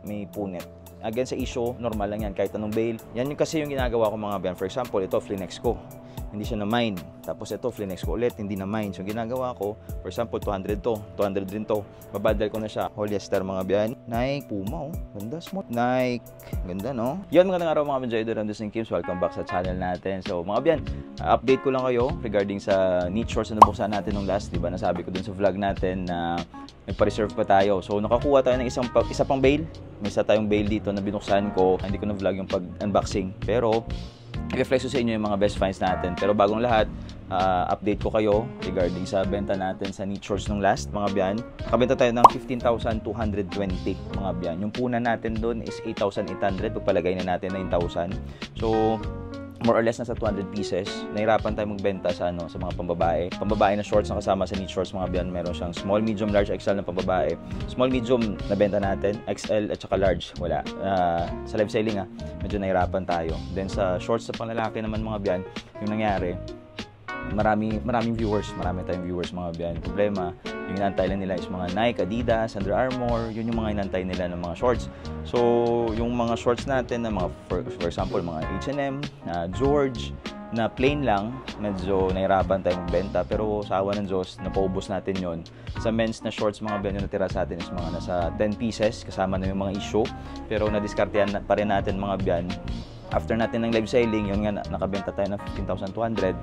may punit. Again, sa issue, normal lang yan, kahit anong bail. Yan yung kasi yung ginagawa ko mga biyan. For example, ito, Flinex ko. Hindi siya na-mine. Tapos ito, Flinex ko ulit, hindi na-mine. So, ginagawa ko, for example, 200 to, 200 din to. Babadal ko na siya. Polyester mga biyan. Nike, Puma, oh. Ganda, smooth. Nike, ganda, no? Yun, magandang araw mga Benjoy Duran Dos Kims. Welcome back sa channel natin. So, mga biyan, update ko lang kayo regarding sa knit shorts na nabuksan natin nung last. Diba, nasabi ko dun sa vlog natin na nagpa-reserve pa tayo. So, nakakuha tayo ng isa pang bail. May isa tayong bail dito na binuksan ko. Hindi ko na vlog yung pag-unboxing. Pero, i-reflex ko sa inyo yung mga best finds natin. Pero bagong lahat, update ko kayo regarding sa benta natin sa knit shorts nung last, mga biyan. Nakabenta tayo ng 15,220, mga biyan. Yung puna natin doon is 8,800. Pagpalagay na natin 9,000. So, more or less nasa 200 pieces. Nahirapan tayo magbenta sa sa mga pambabae. Pambabae na shorts na kasama sa knit shorts, mga biyan. Meron siyang small, medium, large, XL na pambabae. Small, medium na benta natin. XL at saka large, wala. Sa live selling medyo nahirapan tayo. Then sa shorts sa panglalaki naman, mga biyan, yung nangyari, maraming viewers. Marami tayong viewers, mga biyan. Problema, yung inantay lang nila is mga Nike, Adidas, Under Armour. Yun yung mga inantay nila ng mga shorts. So, yung mga shorts natin na mga, for example, mga H&M, George, na plain lang, medyo nahirapan tayong magbenta. Pero sa awa ng Diyos, napaubos natin yon. Sa men's na shorts, mga biyan, yung natira sa atin is mga nasa 10 pieces, kasama na yung mga issue. Pero nadiskartehan pa rin natin, mga biyan. After natin ng live selling, yun nga, nakabenta tayo ng 15,200.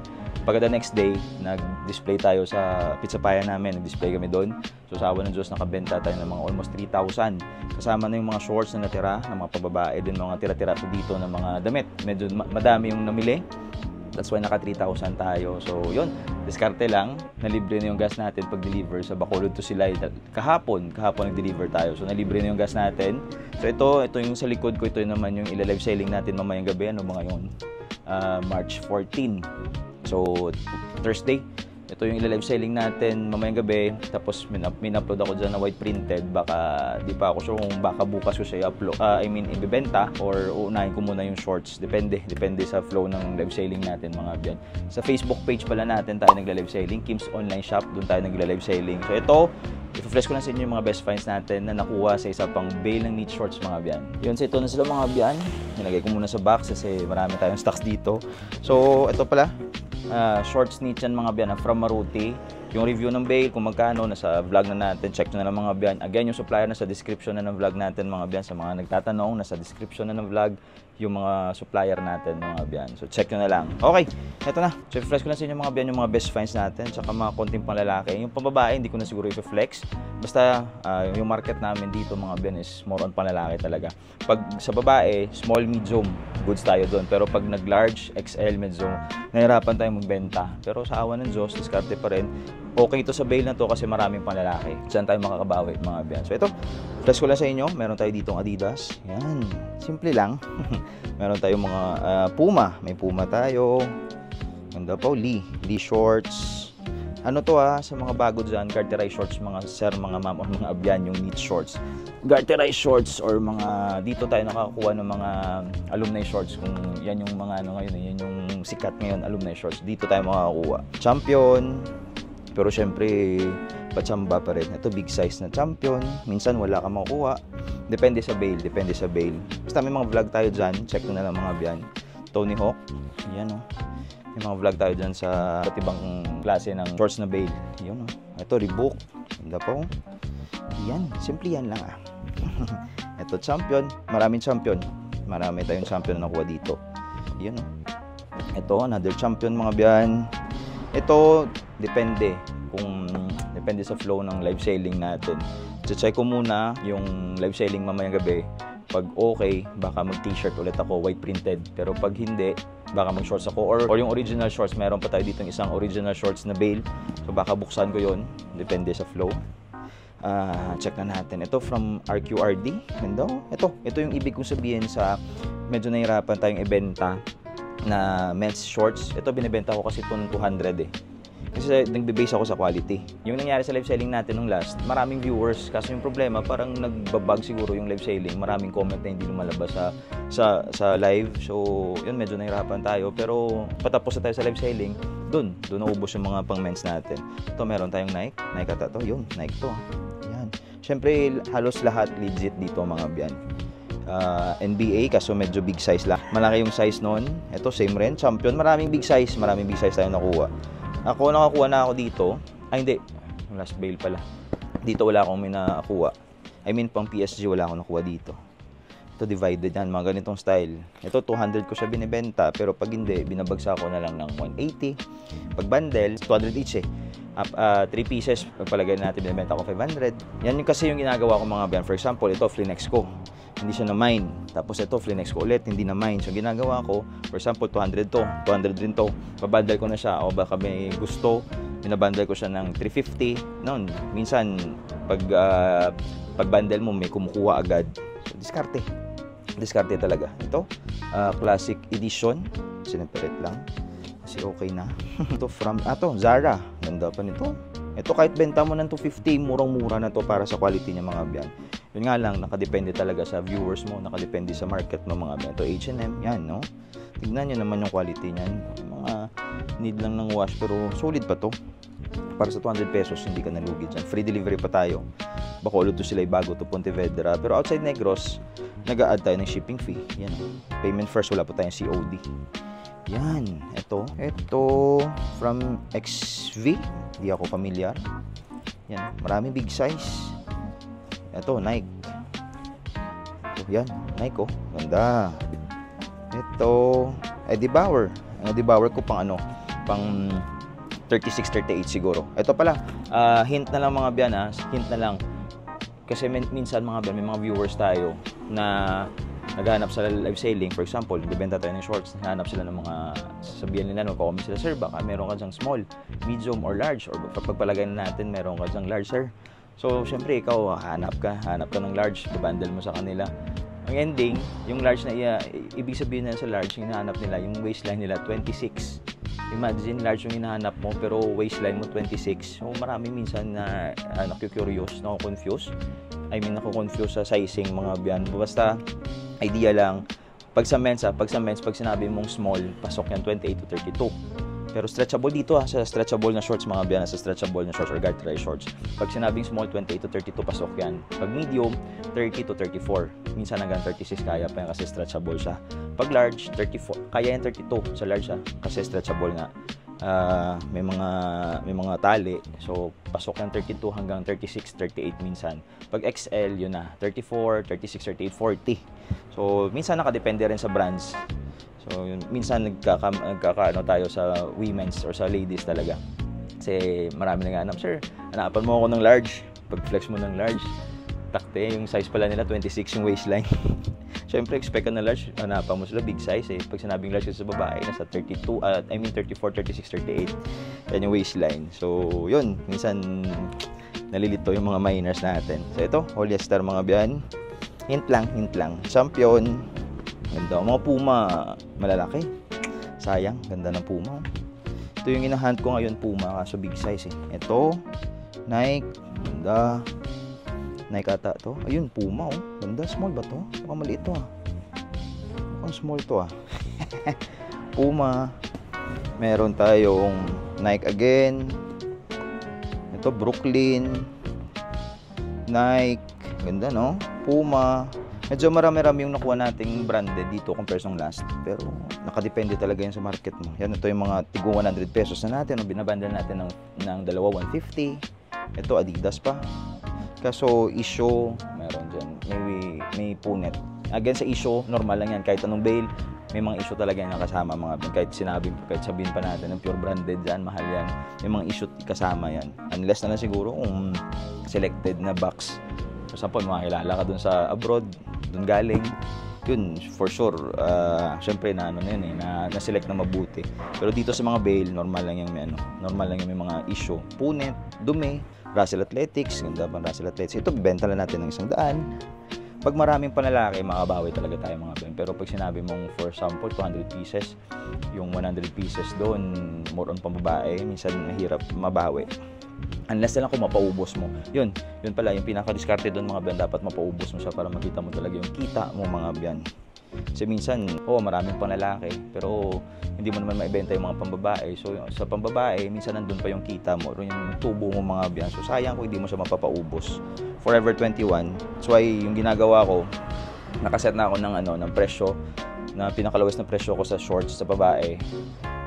Pagka the next day, nag-display tayo sa pizza paya namin. Nag-display kami doon. So, sa awa ng Diyos, nakabenta tayo ng mga almost 3,000. Kasama na yung mga shorts na natira, ng mga pababae din, mga tira-tira ko dito ng mga damit. Medyo madami yung namili. That's why naka 3,000 tayo. So, yun. Diskarte lang. Nalibre na yung gas natin pag-deliver sa Bacolod to Silay. Kahapon nag-deliver tayo. So, nalibre na yung gas natin. So, ito yung sa likod ko. Ito naman yung ila-live selling natin mamayang gabi. Mga yun? March 14. So, Thursday. Ito yung ila-live selling natin mamayang gabi. Tapos, min-upload ako dyan na white printed. Baka, di pa ako sure kung baka bukas ko siya i-upload. Ibibenta or uunahin ko muna yung shorts. Depende sa flow ng live selling natin, mga biyan. Sa Facebook page pala natin tayo nagla-live selling. Kim's Online Shop. Doon tayo nagla-live selling. So, ito, i-flash ko na sa inyo yung mga best finds natin na nakuha sa isa pang bail ng knit shorts, mga biyan. Yun, so ito na sila, mga biyan. Nilagay ko muna sa box kasi marami tayong stocks dito. So, ito pala. Shorts knit yan, mga biyan, from Maruti. Yung review ng bail, kung magkano, nasa vlog na natin. Check nyo na lang, mga biyan. Again, yung supplier nasa description na ng vlog natin, mga biyan. Sa mga nagtatanong, nasa description na ng vlog yung mga supplier natin, mga biyan. So, check nyo na lang. Okay, eto na. So, i-flex ko na sa inyo, mga biyan, yung mga best finds natin. Tsaka mga konting panglalaki. Yung pambabae, hindi ko na siguro i-flex. Basta, yung market namin dito, mga biyan, is more on panglalaki talaga. Pag sa babae, small, medium, goods tayo doon. Pero pag nag-large, XL, medyo nahirapan tayong magbenta. Pero sa awa ng Diyos, diskarte pa rin. Okay ito sa bail na to kasi maraming panglalaki. Saan tayo makakabawi, mga biyan. So ito, flash ko lang sa inyo. Meron tayo ditong Adidas. Yan. Simple lang. Meron tayong mga Puma. May Puma tayo. Ganda po. Lee shorts. Ano to sa mga bago dyan, garterized shorts, mga sir, mga ma'am, o mga abyan, yung knit shorts. Garterized shorts or mga, dito tayo nakakuha ng mga alumni shorts. Kung yan yung mga ngayon, yan yung sikat ngayon, alumni shorts. Dito tayo makakakuha. Champion. Pero syempre, pachamba pa rin. Ito, big size na Champion. Minsan wala ka makukuha. Depende sa bail. Basta may mga vlog tayo dyan. Check nyo na lang, mga biyan. Tony Hawk. Yan, may mga vlog tayo dyan sa iba't ibang klase ng shorts na bail. Yun, ito, Reebok. Ganda po. Yan. Simple yan lang, Ito, Champion. Maraming Champion. Marami tayong Champion na nakuha dito. Yun, Ito, another Champion, mga biyan. Ito, depende sa flow ng live selling natin. Check ko muna yung live selling mamayang gabi. Pag okay, baka mag t-shirt ulit ako, white printed. Pero pag hindi, baka mag shorts ako or yung original shorts. Meron pa tayo dito isang original shorts na bail. So baka buksan ko yon. Depende sa flow. Check na natin. Ito from RQRD. Ganda. Ito yung ibig kong sabihin sa medyo nahirapan tayong ibenta na men's shorts. Ito binibenta ko kasi ito ng 200 Kasi nagbe-base ako sa quality. Yung nangyari sa live selling natin nung last, maraming viewers. Kaso yung problema, parang nagbabag siguro yung live selling. Maraming comment na hindi lumalabas sa live. So, yun, medyo nahirapan tayo. Pero, patapos na tayo sa live selling, doon naubos yung mga pang men's natin. Ito, meron tayong Nike ata to. Yun, Nike to. Yan. Siyempre, halos lahat legit dito mga biyan. NBA, kaso medyo big size lang. Malaki yung size nun. Ito, same rin. Champion, maraming big size tayo nakuha. Ako, nakakuha na ako dito. Ay, hindi. Last bail pala. Dito wala akong may nakakuha. I mean, pang PSG, wala akong nakuha dito. Ito, divided yan. Mga ganitong style. Ito, 200 ko siya binibenta. Pero pag hindi, binabagsak ko na lang ng 180. Pag bundle, 200 each eh. 3 pieces, pagpalagay natin, binibenta ko 500. Yan yung kasi yung ginagawa ko mga biyan. For example, ito, Flinex ko. Hindi siya na mine. Tapos ito, Flinex ko ulit, hindi na mine. So, ginagawa ko, for example, 200 to, 200 rin to. Pabundle ko na siya. O baka may gusto, binabundle ko siya ng 350. Noon, minsan, pag bundle mo, may kumukuha agad. So, diskarte talaga. Ito, classic edition. Sineperate lang. Kasi okay na. Ito from, Zara. Ganda pa nito. Ito kahit benta mo ng 250, murang-mura na to para sa quality niya mga biyan. Yun nga lang, nakadepende talaga sa viewers mo, nakadepende sa market mo mga biyan. Ito H&M, yan no. Tignan nyo naman yung quality niyan. Mga need lang ng wash pero solid pa to. Para sa 200 pesos, hindi ka nalugi dyan. Free delivery pa tayo. Bacolod to sila bago to Pontevedra. Pero outside Negros, nag-a-add tayo ng shipping fee. Yan. Payment first, wala pa tayong COD. Yan. Ito from XV. Hindi ako familiar. Yan. Maraming big size. Ito, Nike. Ito, yan. Nike, oh. Ganda. Ito, Eddie Bauer. Ang Eddie Bauer ko pang pang 36, 38 siguro. Ito pala, hint na lang mga biyan hint na lang. Kasi minsan mga biyan, may mga viewers tayo na naghahanap sa live selling. For example, nagbebenta tayo ng shorts, naghahanap sila ng mga sasabihan nila, magko-comment sila, sir, baka meron ka dyang small, medium, or large, or pagpalagay natin, meron ka dyang large, sir. So, syempre, ikaw, hanap ka ng large, babundle mo sa kanila. Ang ending, yung large na ibig sabihin na sa large, yung hinahanap nila, yung waistline nila, 26. Imagine, large yung hinahanap mo, pero waistline mo 26. So, marami minsan na naku-curious, naku-confuse. Naku-confuse sa sizing mga biyan. Basta, idea lang, pag sa men's, pag sinabi mong small, pasok yan 28 to 32. Pero stretchable dito sa stretchable na shorts mga biyan, sa stretchable na shorts or garterized shorts. Pag sinabing small, 28 to 32 pasok yan. Pag medium, 30 to 34. Minsan hanggang 36 kaya pa yan kasi stretchable siya. Pag large, 34. Kaya yan 32 sa large kasi stretchable nga. May mga tali. So pasok yan 32 hanggang 36, 38 minsan. Pag XL, yun na 34, 36, 38, 40. So minsan nakadepende rin sa brands. So, minsan nagkakaano tayo sa women's or sa ladies talaga. Kasi marami naghahanap, sir, hanapan mo ako ng large. Pag flex mo ng large, takte, yung size pala nila 26 yung waistline. Siyempre, expect ka na large, hanapan mo sila big size eh. Pag sinabing large sa babae, nasa 34, 34, 36, 38. Yan yung waistline. So, yun, minsan nalilito yung mga minors natin. So, ito, polyester mga biyan. Hint lang. Champion. Ganda. Mga Puma, malalaki. Sayang, ganda ng Puma. Ito yung inahunt ko ngayon, Puma, kaso big size eh. Ito, Nike, ganda. Nike ata to. Ayun, Puma oh. Ganda, small ba to? Mukhang maliit to Mukhang small to Puma. Meron tayong Nike again. Ito, Brooklyn. Nike. Ganda no? Puma. Medyo marami-rami yung nakuha nating branded dito compare sa last. Pero nakadepende talaga yan sa market mo. Yan, ito yung mga tigo 100 pesos na natin. Binabundle natin ng dalawa 150. Ito Adidas pa. Kaso issue, meron dyan. May punit. Again sa issue, normal lang yan. Kahit anong bail, may mga issue talaga yung nakasama mga bin. Kahit sabihin pa natin ng pure branded dyan, mahal yan. May mga issue kasama yan. Unless na lang siguro kung selected na box. For example, makakilala ka dun sa abroad, dun galing, yun, for sure, syempre na-select na mabuti. Pero dito sa mga bail, normal lang yung may mga issue. Punit, dumi, Russell Athletics, ganda pa Russell Athletics. Ito, benta lang natin ng 100. Pag maraming panlalaki, makabawi talaga tayo mga ben. Pero pag sinabi mong, for example, 200 pieces, yung 100 pieces doon, more on pambabae, minsan mahirap mabawi. Unless na lang kung mapaubos mo. Yun pala, yung pinaka-discarte doon mga biyan, dapat mapaubos mo siya para makita mo talaga yung kita mo mga biyan. Kasi minsan, maraming pang lalaki, pero hindi mo naman maibenta yung mga pambabae. So sa pambabae, minsan nandun pa yung kita mo, yung tubo mo mga biyan. So sayang kung hindi mo siya mapapaubos. Forever 21. That's why yung ginagawa ko, nakaset na ako ng presyo, na pinakalawes na presyo ko sa shorts sa babae.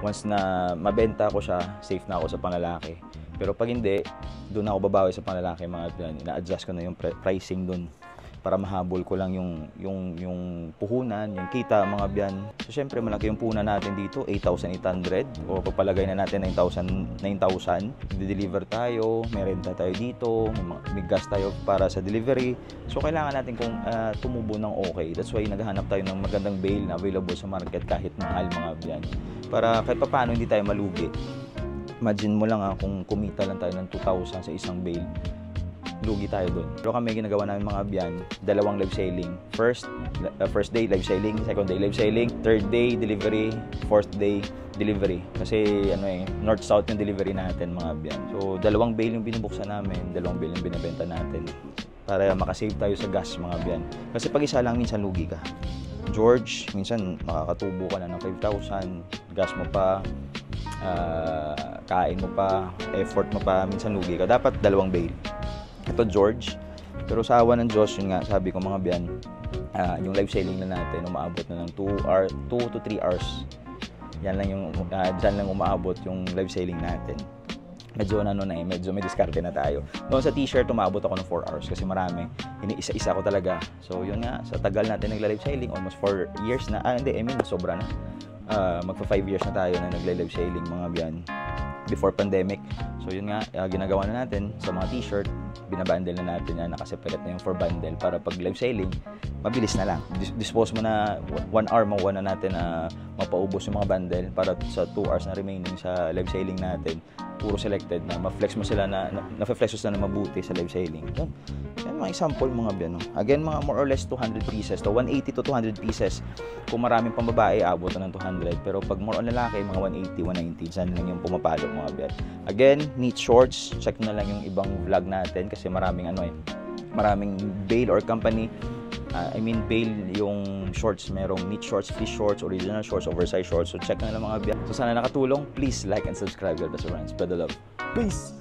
Once na mabenta ko siya, safe na ako sa panlalaki. Pero pag hindi, doon ako babawi sa panlalaki, mga biyan. Ina-adjust ko na yung pricing doon para mahabol ko lang yung puhunan, yung kita, mga biyan. So syempre malaki yung puhunan natin dito, 8,800, o papalagay na natin 9,000. I-deliver tayo, may renta tayo dito, may gas tayo para sa delivery. So kailangan natin kung tumubo ng okay. That's why naghahanap tayo ng magandang bale na available sa market kahit mahal, mga biyan. Para kahit paano hindi tayo malugi. Imagine mo lang kung kumita lang tayo ng 2,000 sa isang bale, lugi tayo doon. Pero kami ginagawa namin mga biyan, 2 live selling. First day live selling, second day live selling, third day delivery, fourth day delivery. Kasi north-south yung delivery natin, mga biyan. So 2 bale yung binubuksan namin, 2 bale yung binebenta natin para makasave tayo sa gas, mga biyan. Kasi pag isa lang, minsan lugi ka. George, minsan makakatubo ka na ng 5,000, gas mo pa, kain mo pa, effort mo pa, minsan lugi ka. Dapat 2 bale. Ito George, pero sa awa ng Diyos, yun nga, sabi ko mga biyan, yung live selling na natin, umaabot na ng 2 to 3 hours. Yan lang yung, dyan lang umaabot yung live selling natin. Medyo medyo may diskarte na tayo. Noon sa t-shirt, umabot ako ng 4 hours kasi marami. Iniisa-isa ko talaga. So yun nga, sa tagal natin nagla-live selling, almost 4 years na. Sobra na. Magpa 5 years na tayo na nagla-live selling, mga biyan, before pandemic. So yun nga, ginagawa na natin sa mga t-shirt, binabundle na natin yan, nakaseparate na yung for bundle para pag live selling, mabilis na lang. Dispose mo na 1 hour, makuha na natin na mapaubos yung mga bundle para sa 2 hours na remaining sa live selling natin, puro selected na, ma-flex mo sila na-flex mo na mabuti sa live selling. Yan mga example, mga biyan. Again, mga more or less 200 pieces to 180 to 200 pieces. Kung maraming pambabae, abot na ng 200. Pero pag more on lalaki, mga 180, 190, saan lang yung pumapalo, mga biyan. Again, neat shorts, check na lang yung ibang vlog natin kasi maraming maraming bale or company. Bale yung shorts, merong neat shorts, fish shorts, original shorts, oversized shorts. So check na lang, mga biyan. So sana nakatulong. Please like and subscribe. God bless you, friends. Spread the love. Peace!